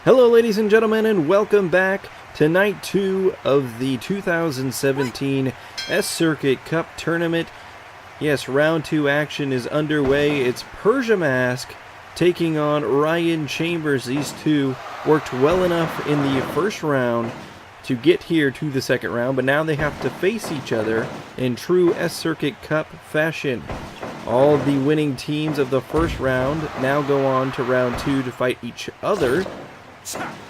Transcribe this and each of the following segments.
Hello ladies and gentlemen, and welcome back to night 2 of the 2017 S-Circuit Cup Tournament. Yes, round 2 action is underway. It's Persia Mask taking on Ryan Chambers. These two worked well enough in the first round to get here to the second round, but now they have to face each other in true S-Circuit Cup fashion. All of the winning teams of the first round now go on to round 2 to fight each other,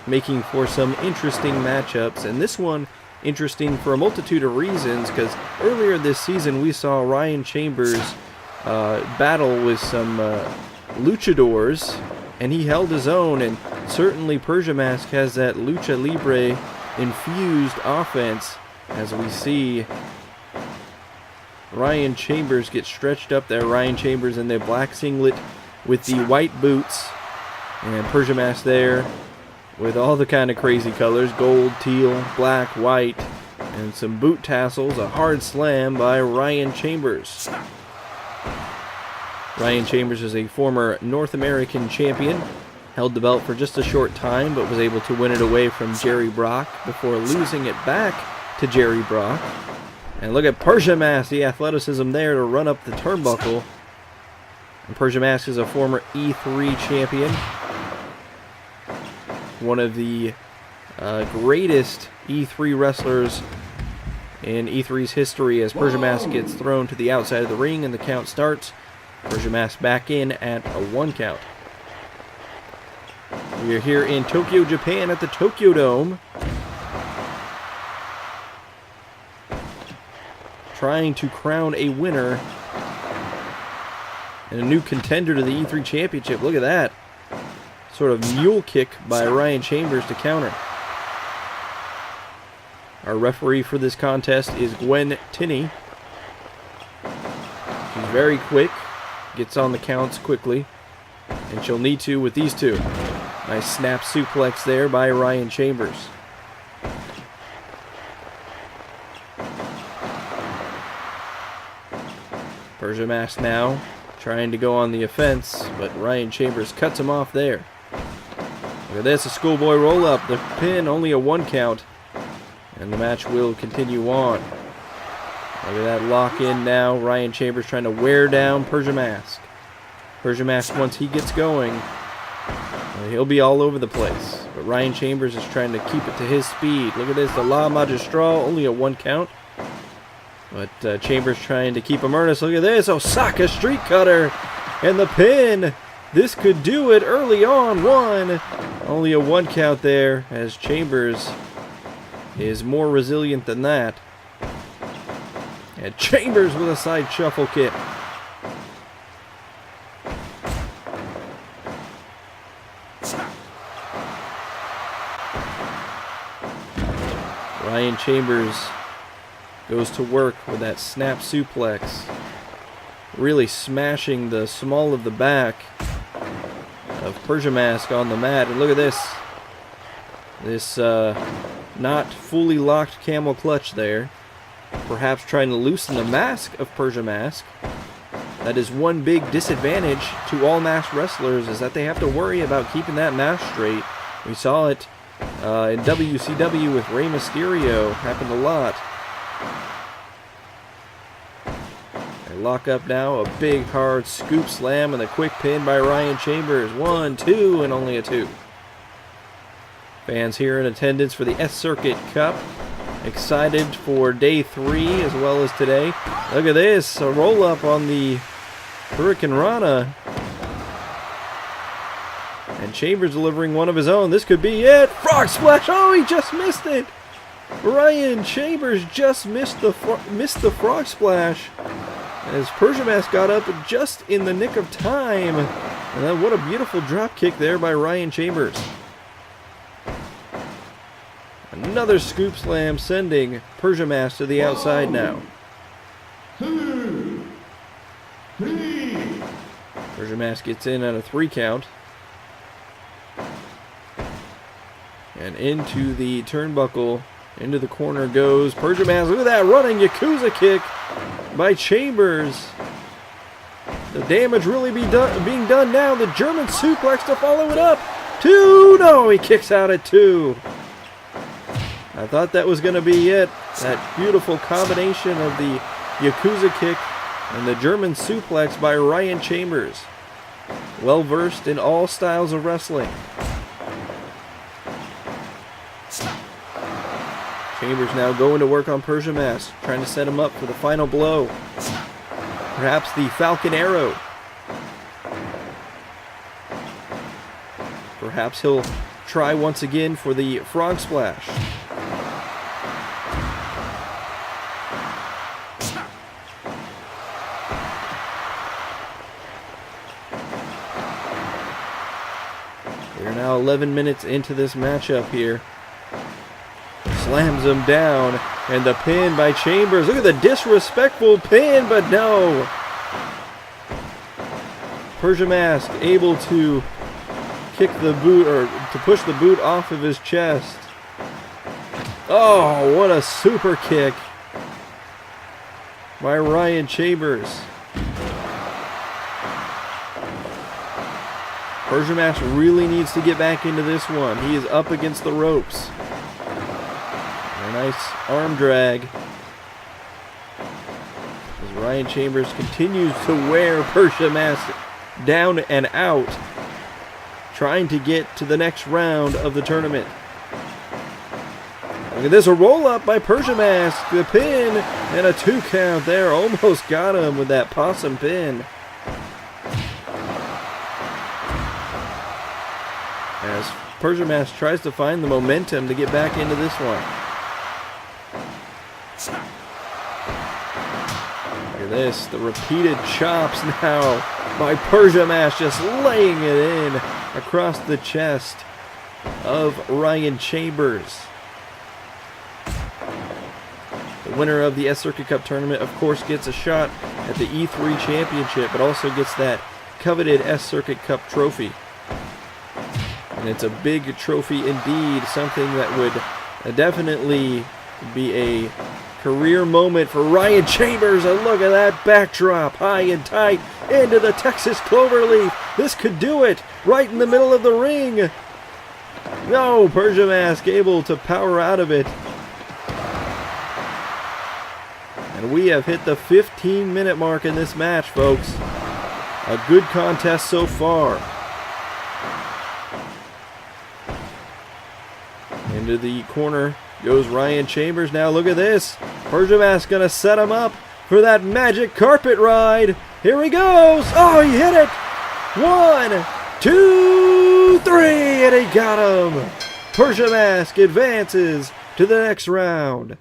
making for some interesting matchups. And this one interesting for a multitude of reasons, because earlier this season we saw Ryan Chambers battle with some luchadors, and he held his own. And certainly Persia Mask has that lucha libre infused offense, as we see Ryan Chambers get stretched up there. Ryan Chambers in the black singlet with the white boots, and Persia Mask there with all the kind of crazy colors: gold, teal, black, white, and some boot tassels. A hard slam by Ryan Chambers. Ryan Chambers is a former North American champion, held the belt for just a short time, but was able to win it away from Jerry Brock before losing it back to Jerry Brock. And look at Persia Mask, the athleticism there to run up the turnbuckle. And Persia Mask is a former E3 champion, one of the greatest E3 wrestlers in E3's history, as Persia Mask gets thrown to the outside of the ring and the count starts. Persia Mask back in at a 1 count. We are here in Tokyo, Japan at the Tokyo Dome, trying to crown a winner and a new contender to the E3 Championship. Look at that. Sort of mule kick by Ryan Chambers to counter. Our referee for this contest is Gwen Tinney. She's very quick, gets on the counts quickly, and she'll need to with these two. Nice snap suplex there by Ryan Chambers. Persia Mask now trying to go on the offense, but Ryan Chambers cuts him off there. Look at this, a schoolboy roll-up. The pin, only a 1 count. And the match will continue on. Look at that lock-in now. Ryan Chambers trying to wear down Persia Mask. Persia Mask, once he gets going, he'll be all over the place. But Ryan Chambers is trying to keep it to his speed. Look at this, the La Magistral, only a 1 count. But Chambers trying to keep him earnest. Look at this, Osaka Street Cutter. And the pin. This could do it early on. Only a 1 count there, as Chambers is more resilient than that. And Chambers with a side shuffle kick. Ryan Chambers goes to work with that snap suplex, really smashing the small of the back of Persia Mask on the mat. And look at this. This not fully locked camel clutch there. Perhaps trying to loosen the mask of Persia Mask. That is one big disadvantage to all masked wrestlers, is that they have to worry about keeping that mask straight. We saw it in WCW with Rey Mysterio. Happened a lot. They lock up now. A big hard scoop slam and a quick pin by Ryan Chambers. 1, 2, and only a 2. Fans here in attendance for the S-Circuit Cup, excited for day 3 as well as today. Look at this, a roll-up on the Hurricane Rana. And Chambers delivering one of his own. This could be it. Frog Splash. Oh, he just missed it. Ryan Chambers just missed the Frog Splash, as Persia Mask got up just in the nick of time. And then what a beautiful drop kick there by Ryan Chambers. Another scoop slam, sending Persia Mask to the outside now. 2, 3. Persia Mask gets in at a 3 count. And into the turnbuckle, into the corner goes Persia Mask. Look at that running Yakuza kick by Chambers. The damage really being done now. The German suplex to follow it up. 2. No, he kicks out at 2. I thought that was going to be it. That beautiful combination of the Yakuza kick and the German suplex by Ryan Chambers. Well versed in all styles of wrestling. Chambers now going to work on Persia Mask, trying to set him up for the final blow. Perhaps the Falcon Arrow. Perhaps he'll try once again for the Frog Splash. We're now 11 minutes into this matchup here. Slams him down, and the pin by Chambers. Look at the disrespectful pin, but no. Persia Mask able to kick the boot, or to push the boot off of his chest. Oh, what a super kick by Ryan Chambers. Persia Mask really needs to get back into this one. He is up against the ropes. A nice arm drag as Ryan Chambers continues to wear Persia Mask down and out, trying to get to the next round of the tournament. Look at this, a roll up by Persia Mask, the pin, and a 2 count there. Almost got him with that possum pin. As Persia Mask tries to find the momentum to get back into this one. Look at this, the repeated chops now by Persia Mask, just laying it in across the chest of Ryan Chambers. The winner of the S-Circuit Cup tournament, of course, gets a shot at the E3 Championship, but also gets that coveted S-Circuit Cup trophy. And it's a big trophy indeed, something that would definitely be a career moment for Ryan Chambers. And look at that backdrop, high and tight, into the Texas Cloverleaf. This could do it, right in the middle of the ring. No, Persia Mask able to power out of it. And we have hit the 15-minute mark in this match, folks. A good contest so far. Into the corner goes Ryan Chambers. Now look at this. Persia Mask gonna set him up for that magic carpet ride. Here he goes. Oh, he hit it. 1, 2, 3, and he got him. Persia Mask advances to the next round.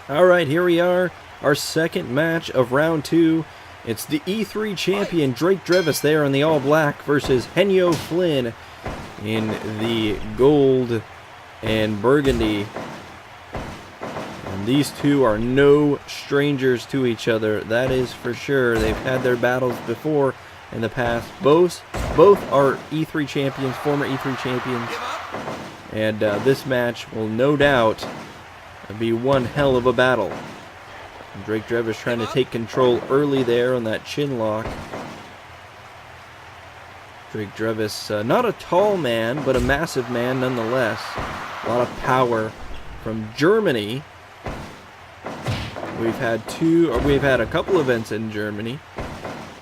All right, here we are, our second match of round 2. It's the E3 champion Drake Drevis there in the all black versus Henyo Flynn in the gold and burgundy. And these two are no strangers to each other, that is for sure. They've had their battles before in the past. Both are E3 champions, former E3 champions. And this match will no doubt be one hell of a battle. Drake Drevis trying to take control early there on that chin lock. Drake Drevis, not a tall man, but a massive man nonetheless. A lot of power from Germany. We've had a couple events in Germany.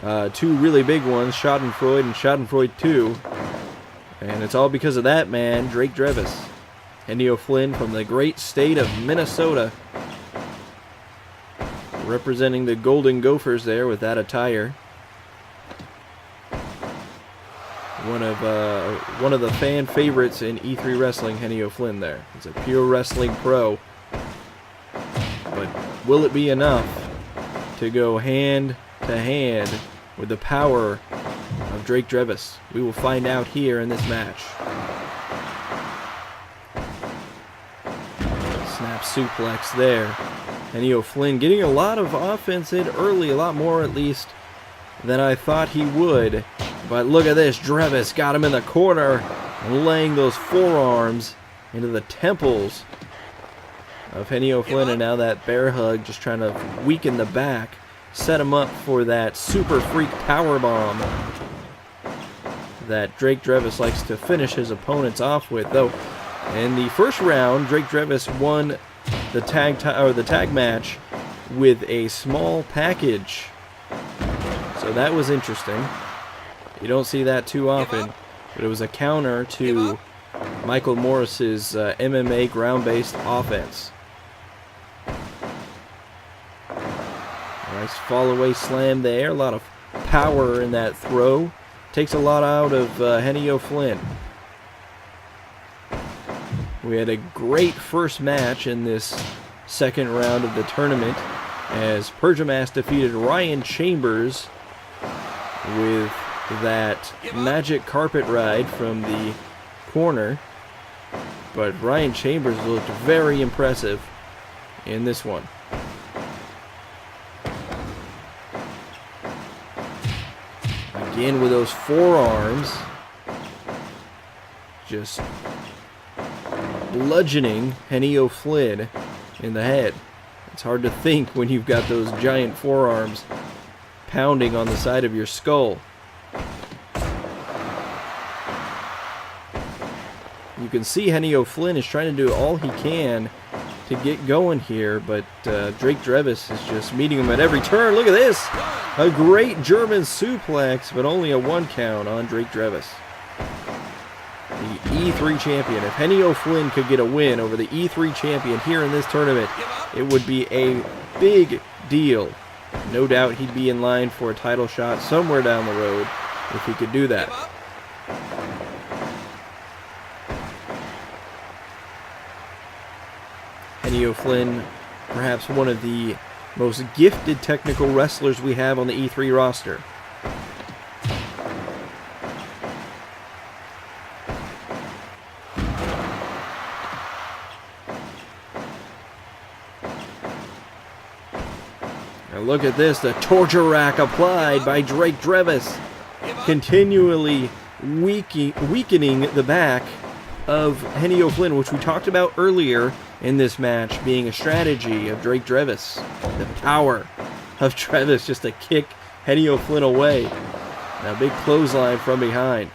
2 really big ones, Schadenfreude and Schadenfreude 2. And it's all because of that man, Drake Drevis. Henyo Flynn from the great state of Minnesota, representing the Golden Gophers there with that attire. One of the fan favorites in E3 wrestling, Henyo Flynn there. He's a pure wrestling pro. But will it be enough to go hand to hand with the power of Drake Drevis? We will find out here in this match. Snap suplex there. Henyo Flynn getting a lot of offense in early, a lot more at least than I thought he would. But look at this, Drevis got him in the corner and laying those forearms into the temples of Henny O'Flynn, and now that bear hug just trying to weaken the back, set him up for that super freak power bomb that Drake Drevis likes to finish his opponents off with. Though in the first round, Drake Drevis won the tag match with a small package, so that was interesting. You don't see that too often, but it was a counter to Michael Morris's MMA ground-based offense. Nice fall-away slam there. A lot of power in that throw. Takes a lot out of Henny O'Flynn. We had a great first match in this second round of the tournament as Perjamas defeated Ryan Chambers with that magic carpet ride from the corner. But Ryan Chambers looked very impressive in this one. Again with those forearms, just bludgeoning Henny O'Flynn in the head. It's hard to think when you've got those giant forearms pounding on the side of your skull. You can see Henny O'Flynn is trying to do all he can to get going here, but Drake Drevis is just meeting him at every turn. Look at this! A great German suplex, but only a 1 count on Drake Drevis. The E3 champion. If Henny O'Flynn could get a win over the E3 champion here in this tournament, it would be a big deal. No doubt he'd be in line for a title shot somewhere down the road if he could do that. Henny O'Flynn, perhaps one of the most gifted technical wrestlers we have on the E3 roster. And look at this, the torture rack applied by Drake Drevis, continually weakening the back of Henny O'Flynn, which we talked about earlier in this match being a strategy of Drake Drevis. The power of Drevis just to kick Henny O'Flynn away. Now big clothesline from behind.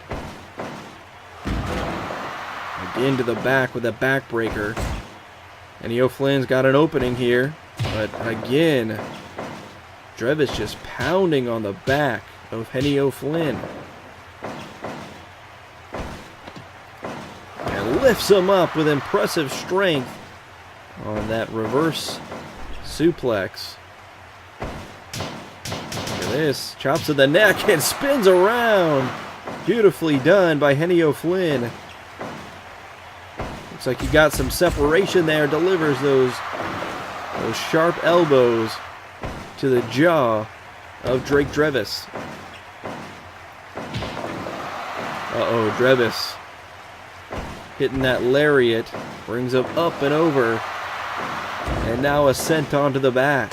Again to the back with a backbreaker. Henny O'Flynn's got an opening here, but again, Drevis just pounding on the back of Henny O'Flynn. And lifts him up with impressive strength on that reverse suplex. Look at this. Chops to the neck and spins around. Beautifully done by Henny O'Flynn. Looks like he got some separation there. Delivers those sharp elbows to the jaw of Drake Drevis. Uh-oh, Drevis hitting that lariat. Brings him up and over. And now a sent onto the back.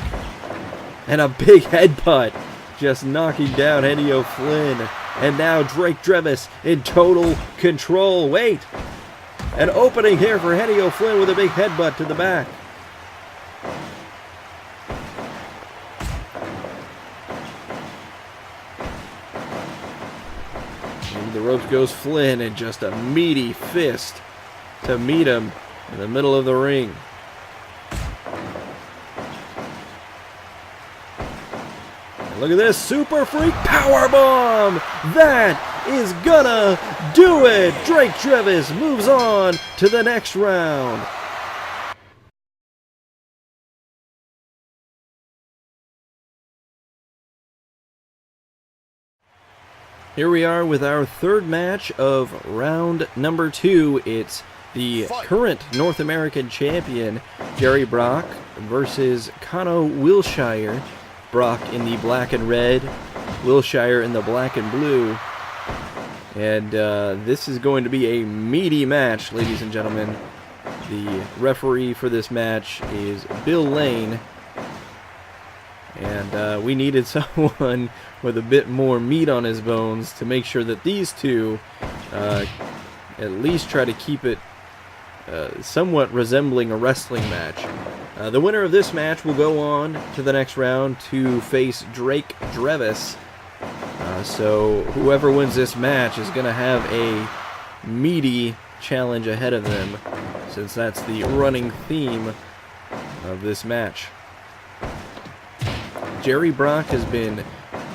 And a big headbutt. Just knocking down Henny O'Flynn. And now Drake Drevis in total control. Wait. An opening here for Henny O'Flynn with a big headbutt to the back. Into the ropes goes Flynn, and just a meaty fist to meet him in the middle of the ring. And look at this super freak powerbomb. That is gonna do it. Drake Drevis moves on to the next round. Here we are with our third match of round number 2. It's the current North American champion, Jerry Brock, versus Conor Wilshire. Brock in the black and red, Wilshire in the black and blue. And this is going to be a meaty match, ladies and gentlemen. The referee for this match is Bill Lane. And we needed someone with a bit more meat on his bones to make sure that these two at least try to keep it somewhat resembling a wrestling match. The winner of this match will go on to the next round to face Drake Drevis. So whoever wins this match is going to have a meaty challenge ahead of them, since that's the running theme of this match. Jerry Brock has been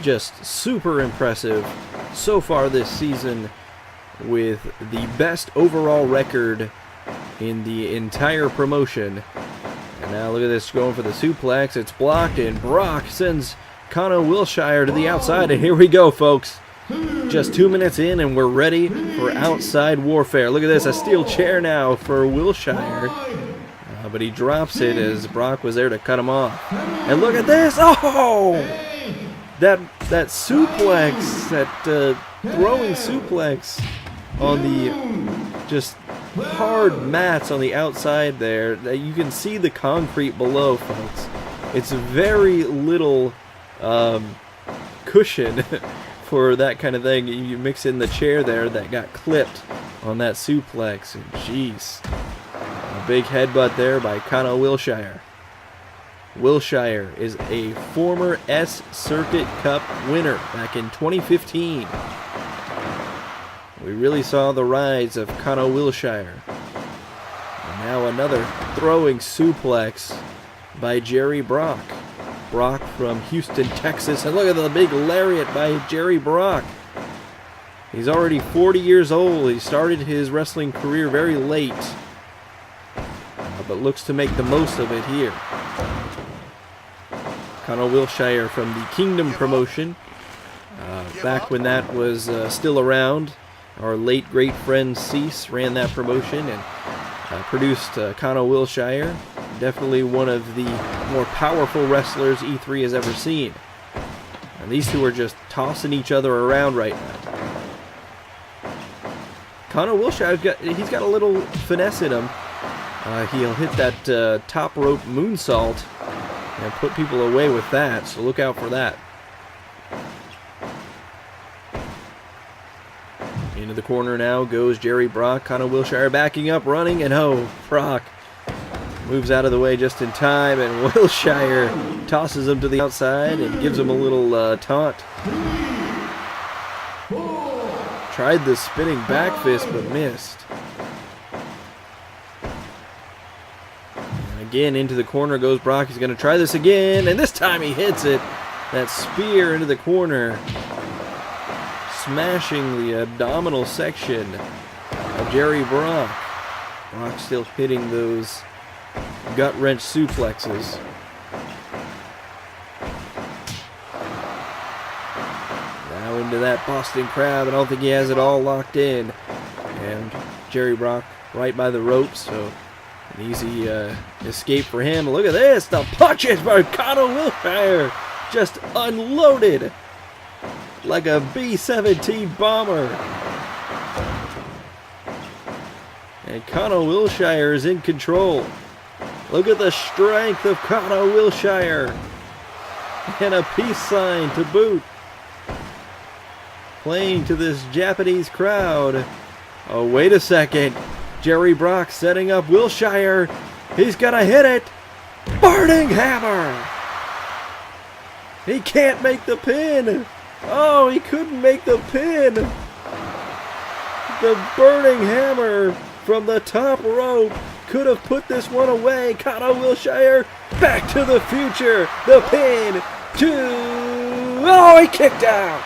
just super impressive so far this season, with the best overall record in the entire promotion. And now look at this, going for the suplex. It's blocked, and Brock sends Conor Wilshire to the outside. And here we go, folks. Just 2 minutes in, and we're ready for outside warfare. Look at this, a steel chair now for Wilshire. But he drops it as Brock was there to cut him off. And look at this! Oh! That suplex, that throwing suplex on the just hard mats on the outside there. You can see the concrete below, folks. It's very little cushion for that kind of thing. You mix in the chair there that got clipped on that suplex, and jeez. A big headbutt there by Conor Wilshire. Wilshire is a former S-Circuit Cup winner back in 2015. We really saw the rise of Conor Wilshire. And now another throwing suplex by Jerry Brock. Brock from Houston, Texas. And look at the big lariat by Jerry Brock. He's already 40 years old. He started his wrestling career very late, but looks to make the most of it here. Conor Wilshire from the Kingdom promotion. Back when that was still around, our late great friend Cease ran that promotion and produced Conor Wilshire. Definitely one of the more powerful wrestlers E3 has ever seen. And these two are just tossing each other around right now. Conor Wilshire, he's got a little finesse in him. He'll hit that top rope moonsault and put people away with that, so look out for that. Into the corner now goes Jerry Brock. Conor Wilshire backing up, running, and oh, Brock moves out of the way just in time, and Wilshire tosses him to the outside and gives him a little taunt. Tried the spinning back fist, but missed. And again, into the corner goes Brock. He's going to try this again, and this time he hits it. That spear into the corner, smashing the abdominal section of Jerry Brock. Brock still hitting those gut-wrench suplexes. Now into that Boston Crab. I don't think he has it all locked in. And Jerry Brock right by the ropes, so an easy escape for him. Look at this, the punches by Conor Wilshire just unloaded like a B-17 bomber. And Conor Wilshire is in control. Look at the strength of Conor Wilshire. And a peace sign to boot. Playing to this Japanese crowd. Oh, wait a second. Jerry Brock setting up Wilshire. He's gonna hit it. Burning Hammer. He can't make the pin. Oh, he couldn't make the pin. The Burning Hammer from the top rope could have put this one away. Conor Wilshire, Back to the Future. The pin. Oh, he kicked out.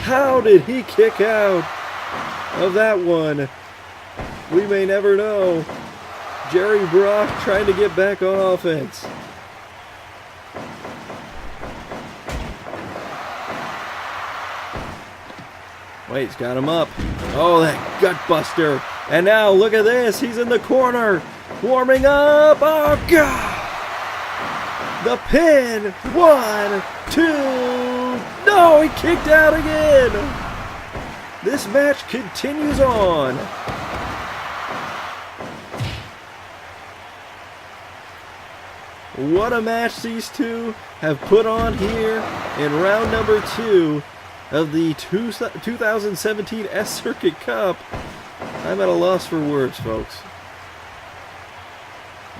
How did he kick out of that one? We may never know. Jerry Brock trying to get back on offense. Wait, he's got him up. Oh, that gut buster. And now look at this. He's in the corner. Warming up. Oh, God. The pin. 1, 2. No, he kicked out again. This match continues on. What a match these two have put on here in round number 2 of the 2017 S-Circuit Cup. I'm at a loss for words, folks.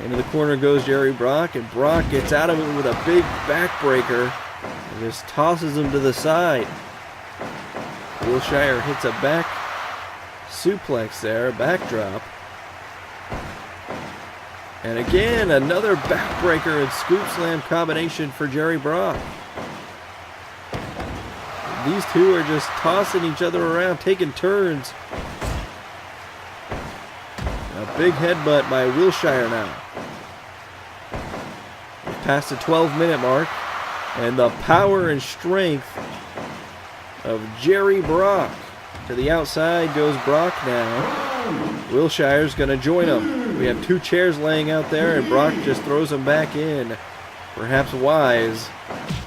Into the corner goes Jerry Brock, and Brock gets out of it with a big backbreaker and just tosses him to the side. Wilshire hits a back suplex there, a backdrop. And again, another backbreaker and scoop slam combination for Jerry Brock. These two are just tossing each other around, taking turns. A big headbutt by Wilshire now. Past the 12-minute mark, and the power and strength of Jerry Brock. To the outside goes Brock now. Wilshire's going to join him. We have two chairs laying out there, and Brock just throws them back in. Perhaps wise.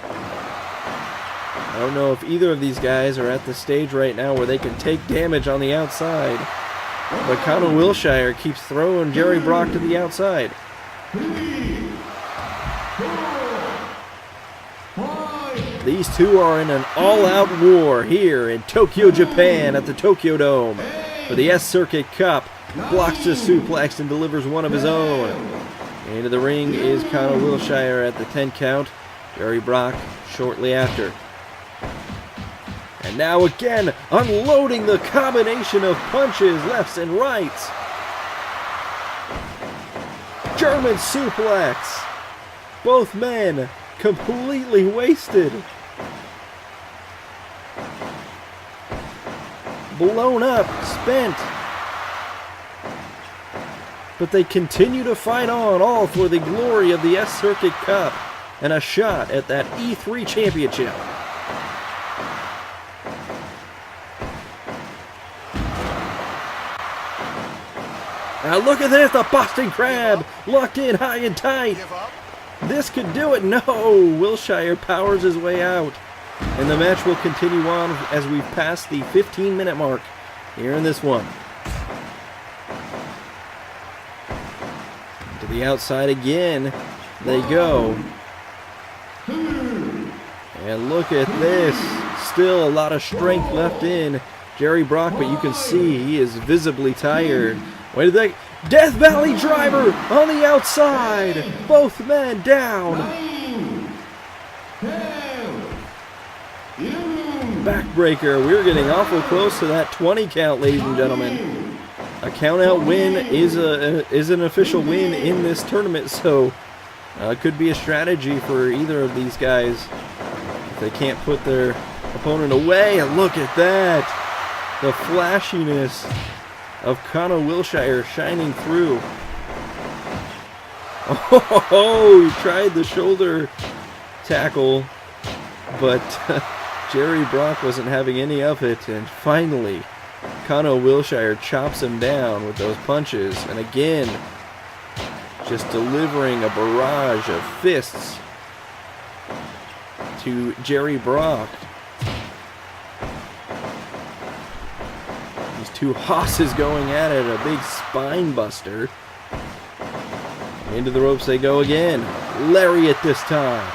I don't know if either of these guys are at the stage right now where they can take damage on the outside. But Conor Wilshire keeps throwing Jerry Brock to the outside. These two are in an all-out war here in Tokyo, Japan at the Tokyo Dome for the S-Circuit Cup. Blocks the suplex and delivers one of his own. Into the ring is Conor Wilshire at the 10 count. Jerry Brock shortly after. And now again, unloading the combination of punches, lefts and rights. German suplex. Both men completely wasted. Blown up, spent. But they continue to fight on, all for the glory of the S-Circuit Cup and a shot at that E3 championship. Now look at this, the Boston Crab, locked in high and tight. This could do it. No, Wilshire powers his way out. And the match will continue on as we've passed the 15-minute mark here in this one. To the outside again, they go. And look at this. Still a lot of strength left in Jerry Brock, but you can see he is visibly tired. Wait a second. Death Valley Driver on the outside. Both men down. Backbreaker. We're getting awful close to that 20 count, ladies and gentlemen. A count-out win is an official win in this tournament, so it could be a strategy for either of these guys if they can't put their opponent away. And look at that. The flashiness of Conor Wilshire shining through. Oh, he tried the shoulder tackle, but Jerry Brock wasn't having any of it, and finally Conor Wilshire chops him down with those punches, and again just delivering a barrage of fists to Jerry Brock. Two hosses going at it, a big spine buster. Into the ropes they go again. Lariat this time.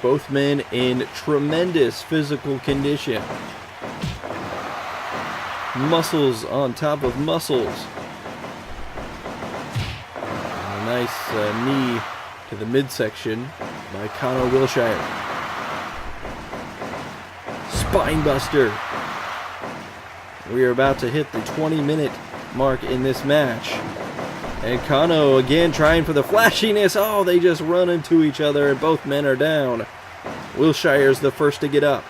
Both men in tremendous physical condition. Muscles on top of muscles. And a nice knee to the midsection by Conor Wilshire. Spinebuster. We are about to hit the 20-minute mark in this match. And Kano again trying for the flashiness. Oh, they just run into each other and both men are down. Wilshire's the first to get up.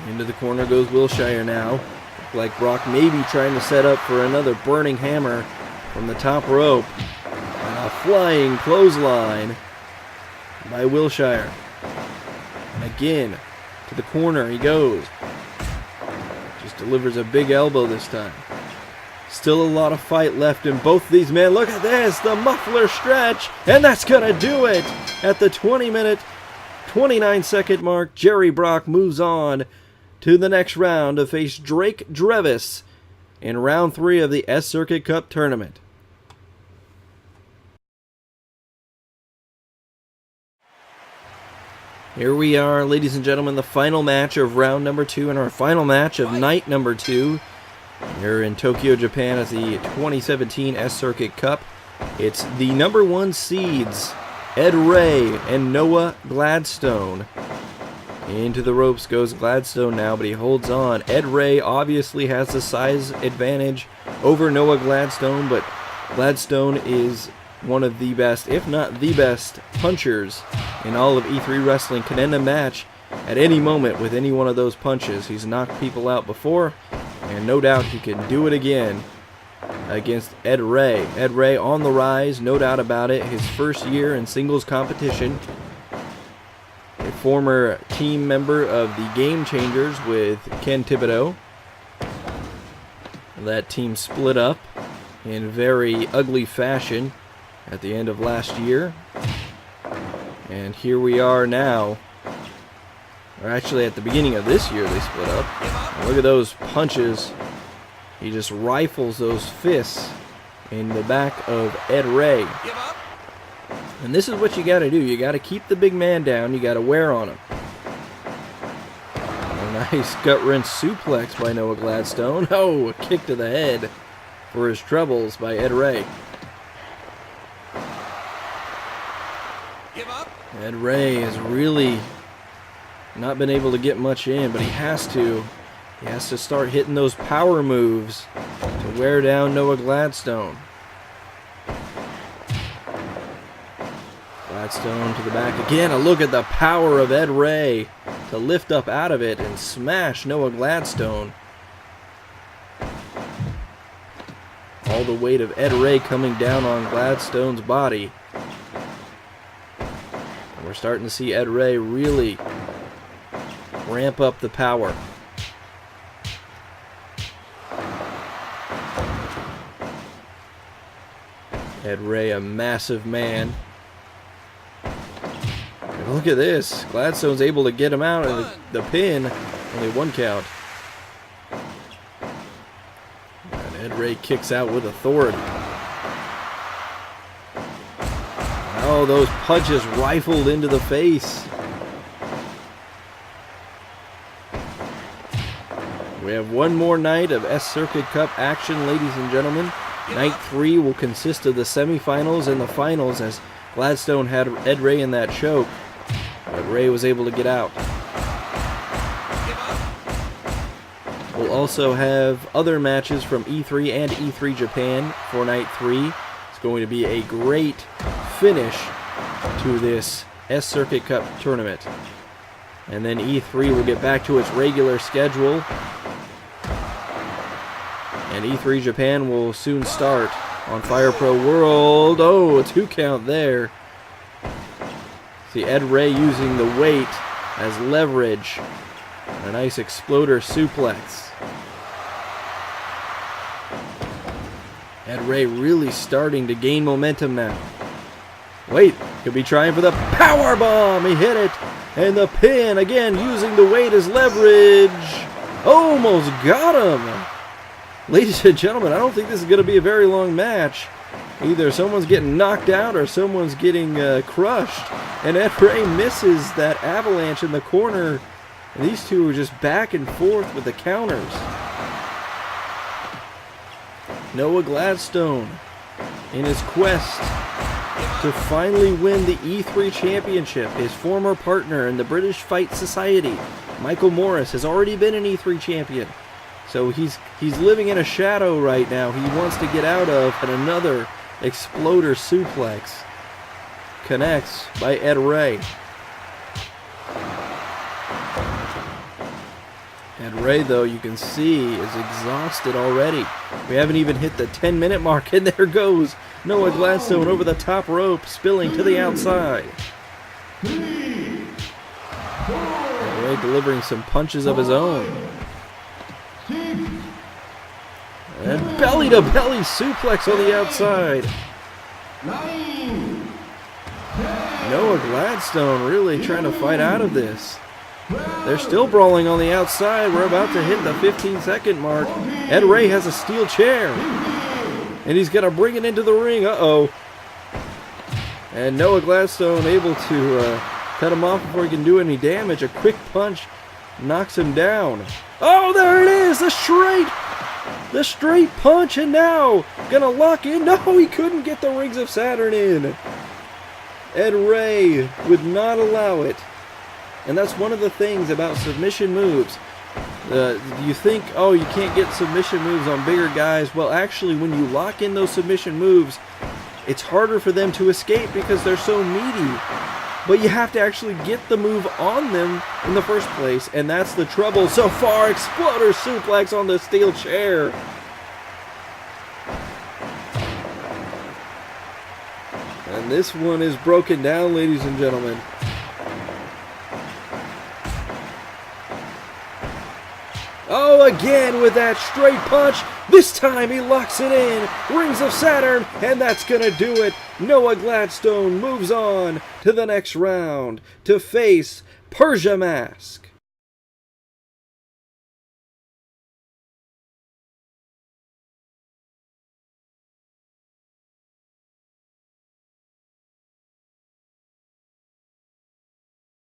Into the corner goes Wilshire now. Look like Brock maybe trying to set up for another burning hammer from the top rope. And a flying clothesline by Wilshire. And again, to the corner he goes. Just delivers a big elbow this time. Still a lot of fight left in both these men. Look at this, the muffler stretch. And that's going to do it. At the 20-minute, 29-second mark, Jerry Brock moves on to the next round to face Drake Drevis in round 3 of the S-Circuit Cup tournament. Here we are, ladies and gentlemen, the final match of round number 2 and our final match of night number 2 here in Tokyo, Japan at the 2017 S-Circuit Cup. It's the number 1 seeds, Ed Ray and Noah Gladstone. Into the ropes goes Gladstone now, but he holds on. Ed Ray obviously has the size advantage over Noah Gladstone, but Gladstone is one of the best, if not the best, punchers in all of E3 wrestling. Can end a match at any moment with any one of those punches. He's knocked people out before, and no doubt he can do it again against Ed Ray. Ed Ray on the rise, no doubt about it. His first year in singles competition. A former team member of the Game Changers with Ken Thibodeau. That team split up in very ugly fashion at the end of last year. And here we are now. Or actually at the beginning of this year they split up. And look at those punches. He just rifles those fists in the back of Ed Ray. And this is what you got to do. You got to keep the big man down. You got to wear on him. A nice gut-wrench suplex by Noah Gladstone. Oh, a kick to the head for his troubles by Ed Ray. Ed Ray has really not been able to get much in, but he has to. He has to start hitting those power moves to wear down Noah Gladstone. Gladstone to the back again. A look at the power of Ed Ray to lift up out of it and smash Noah Gladstone. All the weight of Ed Ray coming down on Gladstone's body. And we're starting to see Ed Ray really ramp up the power. Ed Ray, a massive man. And look at this. Gladstone's able to get him out of the pin. Only 1 count. And Ed Ray kicks out with authority. Oh, those punches rifled into the face. We have one more night of S-Circuit Cup action, ladies and gentlemen. Night 3 will consist of the semifinals and the finals, as Gladstone had Ed Ray in that choke, but Ray was able to get out. We'll also have other matches from E3 and E3 Japan for Night 3. It's going to be a great finish to this S-Circuit Cup tournament. And then E3 will get back to its regular schedule. And E3 Japan will soon start on Fire Pro World. Oh, a 2 count there. See Ed Ray using the weight as leverage. A nice exploder suplex. Ed Ray really starting to gain momentum now. Wait, could be trying for the power bomb. He hit it. And the pin, again, using the weight as leverage. Almost got him. Ladies and gentlemen, I don't think this is going to be a very long match. Either someone's getting knocked out or someone's getting crushed. And Ed Ray misses that avalanche in the corner. And these two are just back and forth with the counters. Noah Gladstone, in his quest to finally win the E3 Championship, his former partner in the British Fight Society, Michael Morris, has already been an E3 champion. So he's living in a shadow right now he wants to get out of, and another exploder suplex connects by Ed Ray. Ed Ray, though, you can see, is exhausted already. We haven't even hit the 10-minute mark, and there goes Noah Gladstone over the top rope, spilling to the outside. Ed Ray delivering some punches of his own. And belly-to-belly suplex on the outside. Noah Gladstone really trying to fight out of this. They're still brawling on the outside. We're about to hit the 15-second mark. Ed Ray has a steel chair. And he's going to bring it into the ring. Uh-oh. And Noah Gladstone able to cut him off before he can do any damage. A quick punch knocks him down. Oh, there it is! The straight punch, and now gonna lock in. No, he couldn't get the Rings of Saturn in. Ed Ray would not allow it. And that's one of the things about submission moves. You think, oh, you can't get submission moves on bigger guys. Well, actually, when you lock in those submission moves, it's harder for them to escape because they're so meaty. But you have to actually get the move on them in the first place, and that's the trouble so far. Exploder suplex on the steel chair. And this one is broken down, ladies and gentlemen. Oh, again with that straight punch. This time he locks it in. Rings of Saturn, and that's gonna do it. Noah Gladstone moves on to the next round to face Persia Mask.